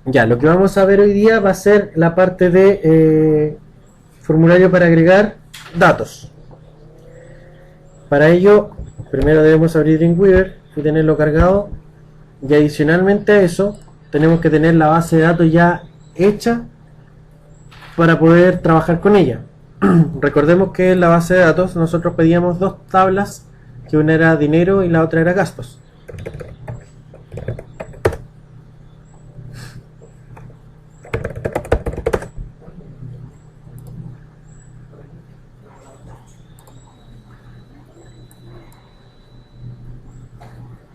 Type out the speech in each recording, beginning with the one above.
Ya, lo que vamos a ver hoy día va a ser la parte de formulario para agregar datos. Para ello, primero debemos abrir Dreamweaver y tenerlo cargado. Y adicionalmente a eso, tenemos que tener la base de datos ya hecha para poder trabajar con ella. Recordemos que en la base de datos nosotros pedíamos dos tablas, que una era dinero y la otra era gastos.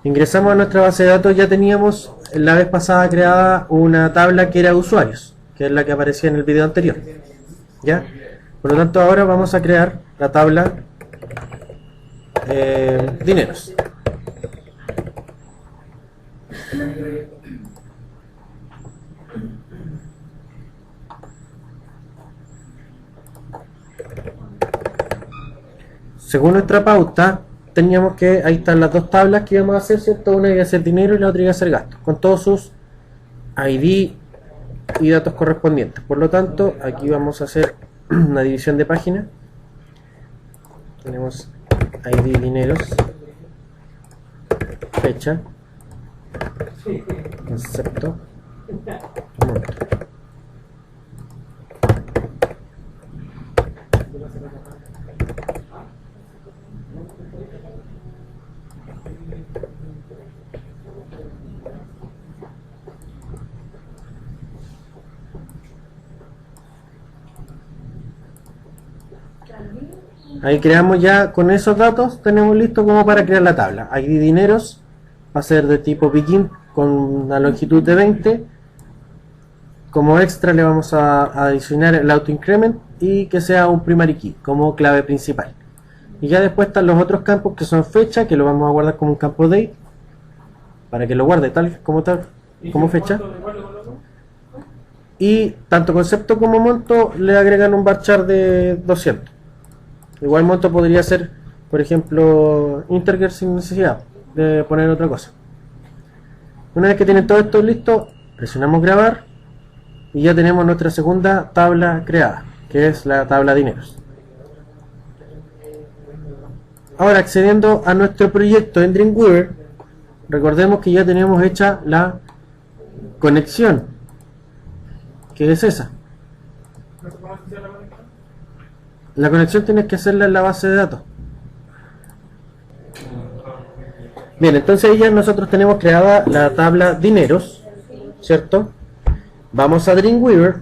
Ingresamos a nuestra base de datos, ya teníamos la vez pasada creada una tabla que era usuarios, que es la que aparecía en el video anterior. ¿Ya? Por lo tanto, ahora vamos a crear la tabla dineros. Según nuestra pauta, teníamos que, ahí están las dos tablas que íbamos a hacer, ¿cierto? Una iba a ser dinero y la otra iba a ser gasto, con todos sus ID y datos correspondientes. Por lo tanto, aquí vamos a hacer una división de página. Tenemos ID dineros, fecha, concepto, monto. Ahí creamos ya, con esos datos tenemos listo como para crear la tabla. ID dineros va a ser de tipo begin con una longitud de 20. Como extra le vamos a adicionar el auto increment y que sea un primary key como clave principal. Y ya después están los otros campos que son fecha, que lo vamos a guardar como un campo date para que lo guarde tal como fecha. Y tanto concepto como monto le agregan un varchar de 200. Igual monto podría ser, por ejemplo, integer sin necesidad de poner otra cosa. Una vez que tienen todo esto listo, presionamos grabar y ya tenemos nuestra segunda tabla creada, que es la tabla dineros. Ahora, accediendo a nuestro proyecto en Dreamweaver, recordemos que ya tenemos hecha la conexión, que es esa. La conexión tienes que hacerla en la base de datos. Bien, entonces ya nosotros tenemos creada la tabla dineros, ¿cierto? Vamos a Dreamweaver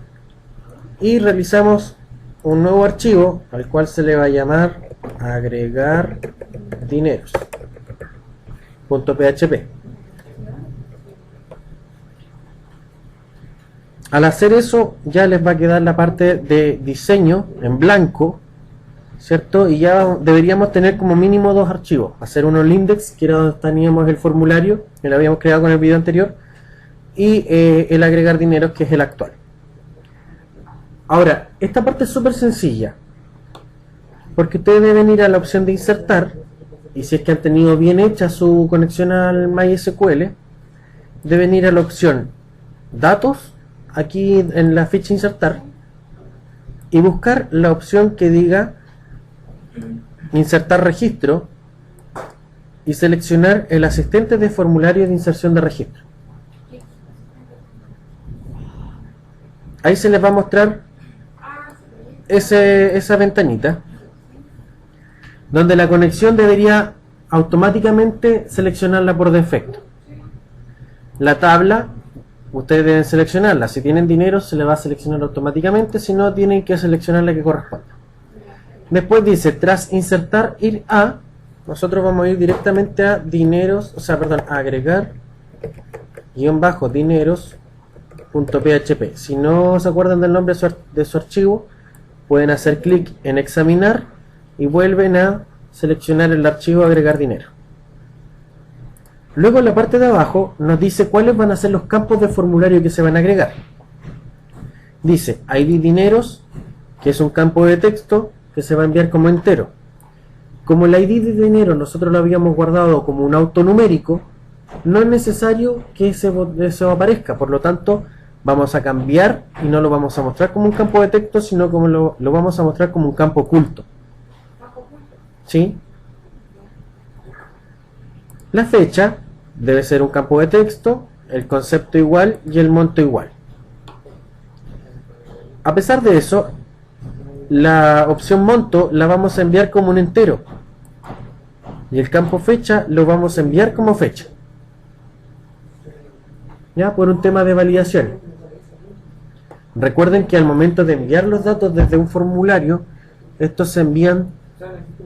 y realizamos un nuevo archivo al cual se le va a llamar agregar dineros.php. Al hacer eso ya les va a quedar la parte de diseño en blanco, ¿cierto? Y ya deberíamos tener como mínimo dos archivos. Hacer uno el index, que era donde teníamos el formulario, que lo habíamos creado con el video anterior, y el agregar dineros, que es el actual. Ahora, esta parte es súper sencilla, porque ustedes deben ir a la opción de insertar, y si es que han tenido bien hecha su conexión al MySQL, deben ir a la opción datos, aquí en la ficha insertar, y buscar la opción que diga insertar registro y seleccionar el asistente de formulario de inserción de registro. Ahí se les va a mostrar esa ventanita donde la conexión debería automáticamente seleccionarla por defecto. La tabla ustedes deben seleccionarla. Si tienen dinero se le va a seleccionar automáticamente, si no tienen que seleccionar la que corresponda. Después dice, tras insertar ir a, nosotros vamos a ir directamente a dineros, agregar dineros.php. Si no se acuerdan del nombre de su archivo, pueden hacer clic en examinar y vuelven a seleccionar el archivo agregar dinero. Luego en la parte de abajo nos dice cuáles van a ser los campos de formulario que se van a agregar. Dice ID dineros, que es un campo de texto que se va a enviar como entero. Como el ID de dinero nosotros lo habíamos guardado como un auto numérico, no es necesario que eso aparezca. Por lo tanto, vamos a cambiar y no lo vamos a mostrar como un campo de texto, sino como lo vamos a mostrar como un campo oculto. ¿Sí? La fecha debe ser un campo de texto, el concepto igual y el monto igual. A pesar de eso, la opción monto la vamos a enviar como un entero y el campo fecha lo vamos a enviar como fecha, ya, por un tema de validación. Recuerden que al momento de enviar los datos desde un formulario, estos se envían,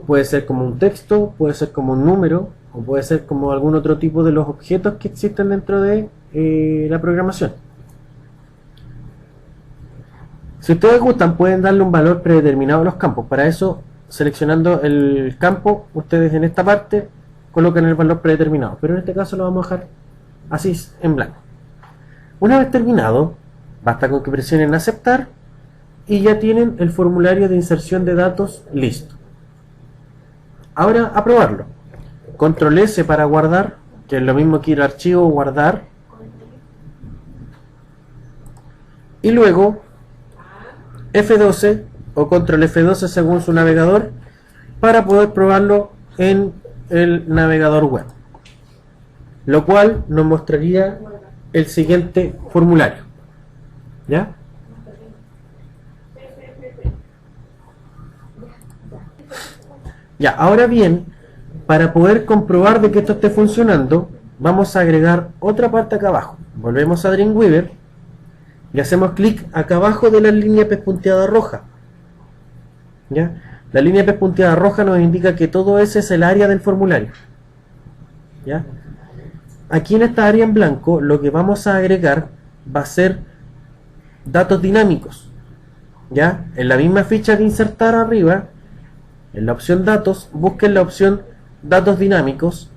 puede ser como un texto, puede ser como un número, o puede ser como algún otro tipo de los objetos que existen dentro de la programación. Si ustedes gustan, pueden darle un valor predeterminado a los campos. Para eso, seleccionando el campo, ustedes en esta parte colocan el valor predeterminado, pero en este caso lo vamos a dejar así en blanco. Una vez terminado, basta con que presionen aceptar y ya tienen el formulario de inserción de datos listo. Ahora a probarlo. Control S para guardar, que es lo mismo que ir a archivo, guardar, y luego F12 o control F12 según su navegador para poder probarlo en el navegador web, lo cual nos mostraría el siguiente formulario. ¿Ya? Ya, ahora bien, para poder comprobar de que esto esté funcionando, vamos a agregar otra parte acá abajo. Volvemos a Dreamweaver y hacemos clic acá abajo de la línea pespunteada roja. ¿Ya? La línea pespunteada roja nos indica que todo ese es el área del formulario. ¿Ya? Aquí en esta área en blanco lo que vamos a agregar va a ser datos dinámicos. ¿Ya? En la misma ficha de insertar arriba, en la opción datos, busquen la opción datos dinámicos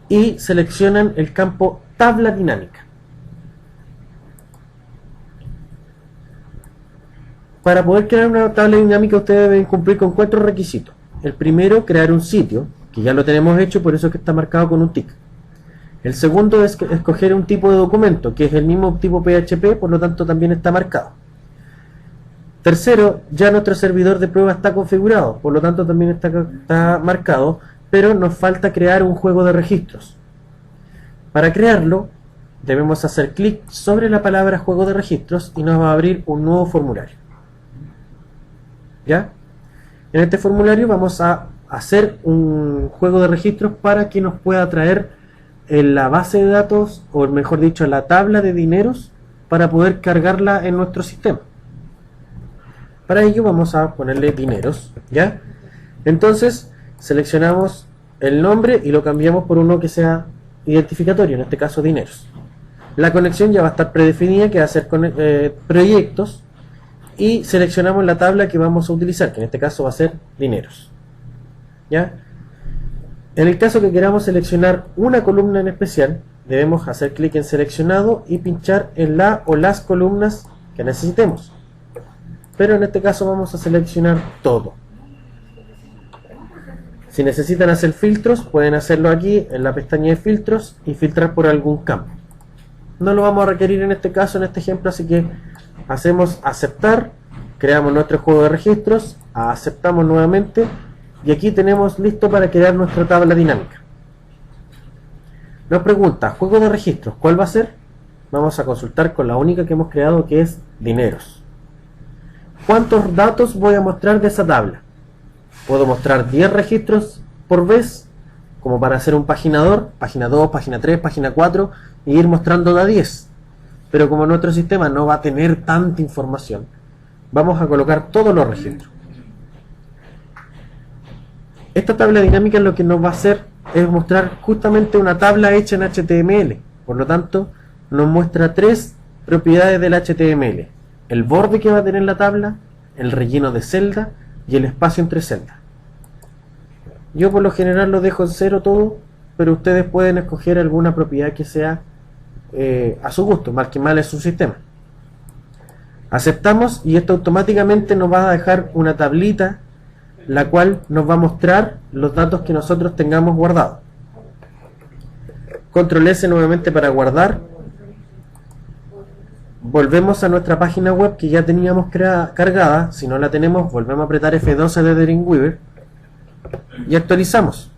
y seleccionan el campo tabla dinámica. Para poder crear una tabla dinámica ustedes deben cumplir con 4 requisitos. El primero, crear un sitio, que ya lo tenemos hecho, por eso es que está marcado con un tick. El segundo es escoger un tipo de documento, que es el mismo tipo PHP, por lo tanto también está marcado. Tercero, ya nuestro servidor de prueba está configurado, por lo tanto también está marcado, pero nos falta crear un juego de registros. Para crearlo, debemos hacer clic sobre la palabra juego de registros y nos va a abrir un nuevo formulario. ¿Ya? En este formulario vamos a hacer un juego de registros para que nos pueda traer en la base de datos, o mejor dicho, la tabla de dineros, para poder cargarla en nuestro sistema. Para ello vamos a ponerle dineros, ¿ya? Entonces seleccionamos el nombre y lo cambiamos por uno que sea identificatorio, en este caso dineros. La conexión ya va a estar predefinida, que va a ser con proyectos, y seleccionamos la tabla que vamos a utilizar, que en este caso va a ser dineros, ¿ya? En el caso que queramos seleccionar una columna en especial, debemos hacer clic en seleccionado y pinchar en la o las columnas que necesitemos. Pero en este caso vamos a seleccionar todo. Si necesitan hacer filtros, pueden hacerlo aquí en la pestaña de filtros y filtrar por algún campo. No lo vamos a requerir en este caso, en este ejemplo, así que hacemos aceptar, creamos nuestro juego de registros, aceptamos nuevamente y aquí tenemos listo para crear nuestra tabla dinámica. Nos pregunta, juego de registros, ¿cuál va a ser? Vamos a consultar con la única que hemos creado, que es dineros. ¿Cuántos datos voy a mostrar de esa tabla? Puedo mostrar 10 registros por vez, como para hacer un paginador, página 2, página 3, página 4, y ir mostrando de a 10. Pero como nuestro sistema no va a tener tanta información, vamos a colocar todos los registros. Esta tabla dinámica lo que nos va a hacer es mostrar justamente una tabla hecha en HTML. Por lo tanto, nos muestra 3 propiedades del HTML. El borde que va a tener la tabla, el relleno de celda y el espacio entre celdas. Yo por lo general lo dejo en 0 todo, pero ustedes pueden escoger alguna propiedad que sea a su gusto, mal que mal es su sistema. Aceptamos y esto automáticamente nos va a dejar una tablita, la cual nos va a mostrar los datos que nosotros tengamos guardados. Control S nuevamente para guardar. volvemos a nuestra página web que ya teníamos cargada. Si no la tenemos, volvemos a apretar F12 de Dreamweaver y actualizamos.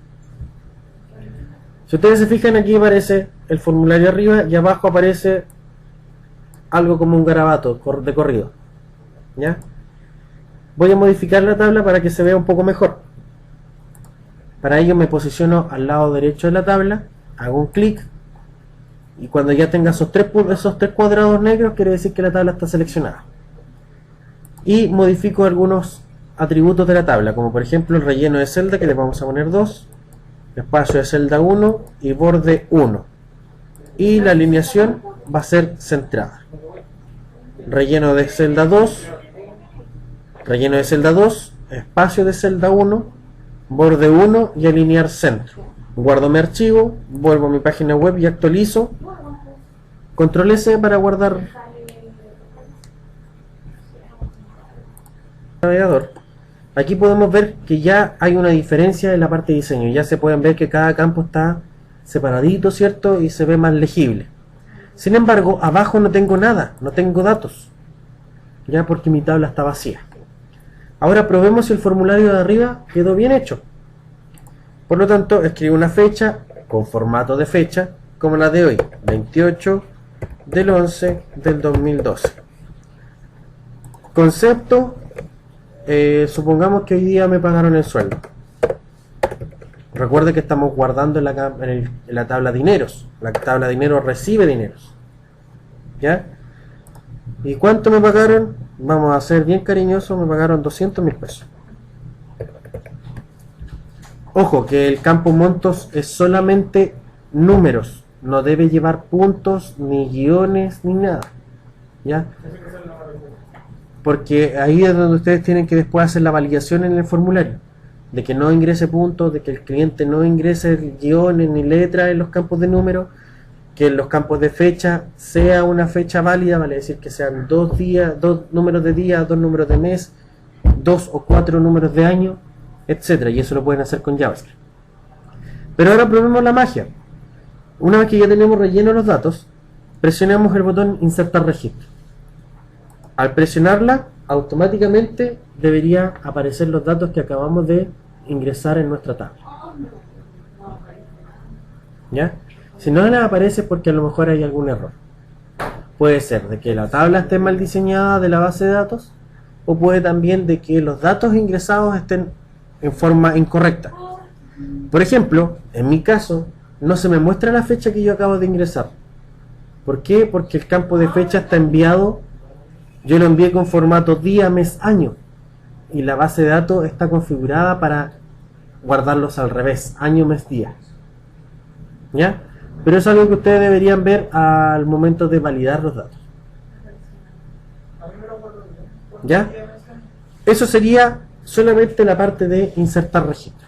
Si ustedes se fijan, aquí aparece el formulario arriba y abajo aparece algo como un garabato de corrido. ¿Ya? Voy a modificar la tabla para que se vea un poco mejor. Para ello me posiciono al lado derecho de la tabla, hago un clic y cuando ya tenga esos tres cuadrados negros, quiere decir que la tabla está seleccionada. Y modifico algunos atributos de la tabla, como por ejemplo el relleno de celda, que le vamos a poner 2, espacio de celda 1 y borde 1. Y la alineación va a ser centrada. Relleno de celda 2, espacio de celda 1, borde 1 y alinear centro. Guardo mi archivo, vuelvo a mi página web y actualizo. Control S para guardar navegador. Aquí podemos ver que ya hay una diferencia en la parte de diseño. Ya se pueden ver que cada campo está separadito, ¿cierto? Y se ve más legible. Sin embargo, abajo no tengo nada, no tengo datos, ya porque mi tabla está vacía. Ahora probemos si el formulario de arriba quedó bien hecho. Por lo tanto, escribo una fecha con formato de fecha, como la de hoy, 28 del 11 del 2012. Concepto, supongamos que hoy día me pagaron el sueldo. Recuerde que estamos guardando en la tabla dineros. La tabla dineros recibe dineros. ¿Ya? ¿Y cuánto me pagaron? Vamos a ser bien cariñosos, me pagaron 200.000 pesos. Ojo, que el campo montos es solamente números, no debe llevar puntos, ni guiones, ni nada. ¿Ya? Porque ahí es donde ustedes tienen que después hacer la validación en el formulario, de que no ingrese puntos, de que el cliente no ingrese guiones ni letras en los campos de números, que en los campos de fecha sea una fecha válida, vale decir que sean 2 días, 2 números de día, 2 números de mes, 2 o 4 números de año, etcétera, y eso lo pueden hacer con JavaScript. Pero ahora probemos la magia. Una vez que ya tenemos relleno los datos, presionamos el botón insertar registro. Al presionarla, automáticamente debería aparecer los datos que acabamos de ingresar en nuestra tabla. ¿Ya? Si no les aparece es porque a lo mejor hay algún error. Puede ser de que la tabla esté mal diseñada de la base de datos, o puede también de que los datos ingresados estén en forma incorrecta. Por ejemplo, en mi caso, no se me muestra la fecha que yo acabo de ingresar. ¿Por qué? Porque el campo de fecha está enviado, yo lo envié con formato día, mes, año, y la base de datos está configurada para guardarlos al revés, año, mes, día. ¿Ya? Pero es algo que ustedes deberían ver al momento de validar los datos. ¿Ya? Eso sería solamente la parte de insertar registro.